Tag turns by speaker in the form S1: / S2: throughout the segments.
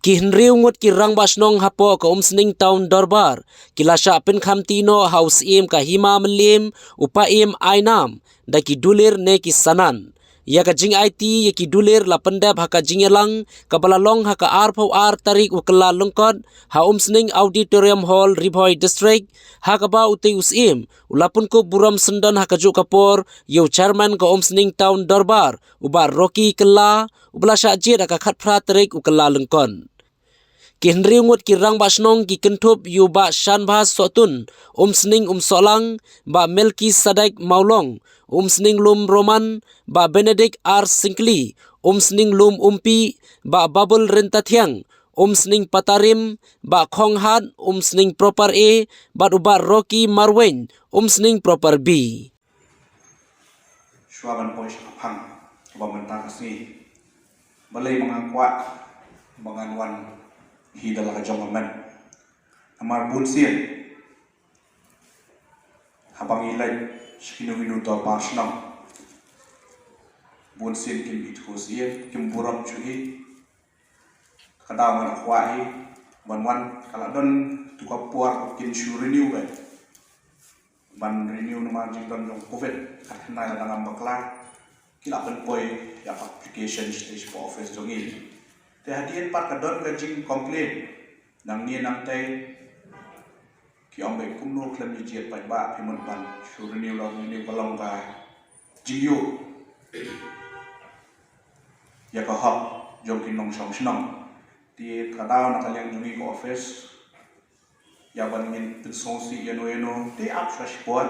S1: Ki Henry ngut ki rang basnong hapo ka umsning town dorbar kilasha pen khamtino house im ka hima mlim upa im ainam da ki dulir ne ki sanan ya ka jing IT ya ki dulir la pendap ha ka jingelang ka balalong ha ka ar tarik ukla lungkot ha umsning auditorium hall Ribhoi district ha ka ba uti usim ulapun ko buram sendan ha ka juk kapor yo chairman ka umsning town dorbar uba Rocky kela ubla sha jit ka khat phra tarik ukla lungkon ki Henry ngut ki rang basnong ki kentup yu ba shanbha sotun umsning solang ba Melki Sadek Maulong umsning lum Roman ba Benedict R Sinkli umsning lum umpi ba Babul Rentathiang umsning Patarim ba Khonghat umsning proper A ba uba Rocky Marwen umsning proper B
S2: Shuaban poi shapang ba mentang si balai mengangkuat menganuan hidal ka jongaman amar bunsian habang ilay skinu to pasnam bunsian kim ithusian kim buram chuhi kadawan akwai banwan kala don tuka puar kin shu renew ban renew nama jingdon jong covid katna la ngam bakla kila pen poi ya application stage for office jongi te hadian pat kadon ka jing complain nang ni nang tai ki ombe kumno klam ni jet pai ba pimon ban sure ni lo ni balong ka jiyo ya ka hop jong kin nong song snong ti kadao na kalyang jungi ko office ya ban min song si eno ti ap shash pon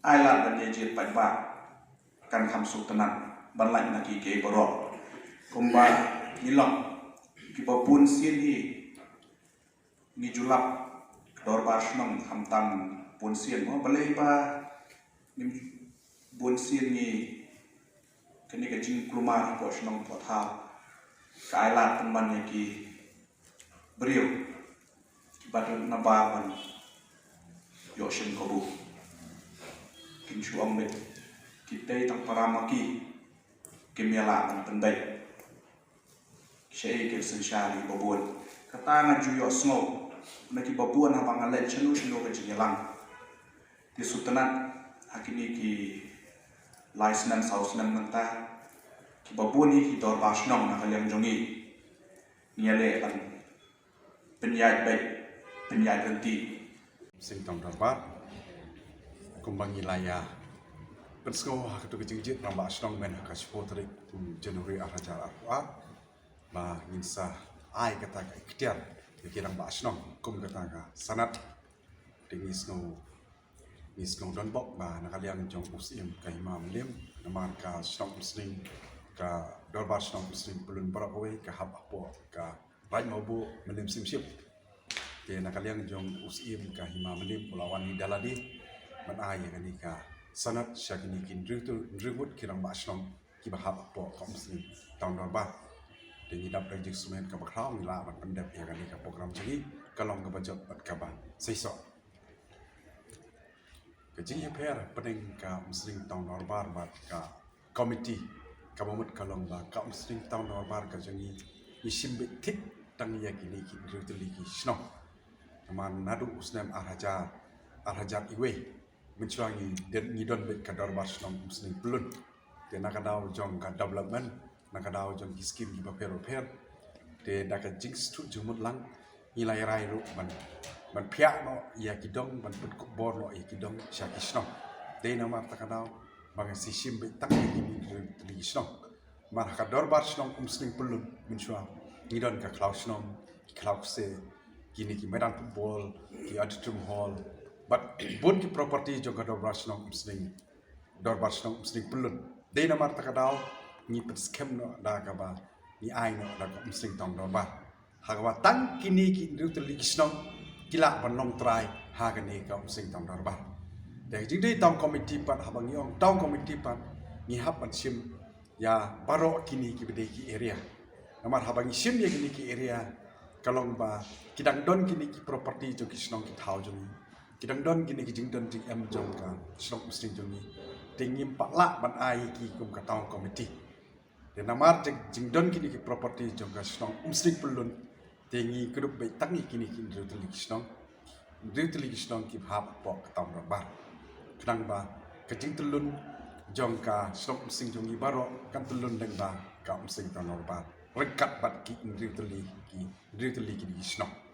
S2: ai la ban ni jet pai ba kan kham su tanan ban lai na ki ke boro kumba nilang ki babun sien hi ni julap dor basnong hamtam pun sien mo balai ba ni bun sien ni kini ka jing kluma ko snong potha kai lat man ya ki brio ki batun na ba man yo shin ko bu kin chuang me ki tei tang paramaki kimiala man pendai Syai ke sensyari babuan kata ngajuyo snow naki babuan habang alay chanu ke jingelang di sutanan hakini ki laisnan sausnan menta ki babuan ki dor basnong na kalyang jongi niale kan penyai baik penyai ganti
S3: singtong dapat kumbang ilaya pensko hakatu kejingjit namba asnong men hakasipotrik Januari arajar apa ba insa ai kata ka ikhtiar kirang ba asnong kum kata ka sanat tingis no don bok ba nakaliang jong usim ka imam lim namar ka snong muslim ka dorbar snong muslim pelun barakwe ka hab apo ka bai mabu melim simsip ke nakaliang jong usim ka imam lim pulawan ni daladi man ai kani ka sanat syakini kin ribut kirang ba asnong ki ba hab apo ka muslim tahun dorbar dengan dapat registrasi ke bakal mila amat pendap ya kan ke program jadi kalau ke bajet bat kaban sesok kejing per pening ka muslim tahun norbar bat ka komiti kabamut kalau ba ka muslim tahun norbar ka jangi isim betik tang ya kini ki rutuli sno man nadu usnam arhajar iwe mencuangi dan ngidon bet ka dorbar sno muslim pelun dan nakadau jong ka development nakadaw jong iskim di papero te daka jinx tu jumut lang ilai rai ru ban pia no ya kidong ban put bor no ya kidong syakisno de nama takadaw bang sisim be tak ni tradisno mar ka dorbar sno muslim pelun menshua ngidon ka klausno klause kini ki medan football ki auditorium hall but bon ki property jong ka dorbar sno muslim dorbar sno muslim pelun de nama takadaw ni perskem no da ba ni ai no da ko sing tong do ba ha ba tang kini ki rutul lisno kila banong try ha ga ni ka sing tong do ba de jidi tong committee pat ha bang yong tong committee pat ni hap pan sim ya baro kini ki bede ki area namar ha bang sim ya kini ki area kalong ba kidang don kini ki property jo ki snong ki thau jo kidang don kini ki jing don jing em jong ka snong sing jo ni tingim patla ban ai ki kum ka tong committee dan namar jingdon kini ki property jongga snong umsrik pelun tengi grup baik tangi kini kin rutuli kisnong rutuli kisnong ki hap pok tam rabar kenang ba kecing telun jong ka snok sing jong ibaro kan telun deng ba ka sing tam rabar rekat bat ki rutuli ki kisnong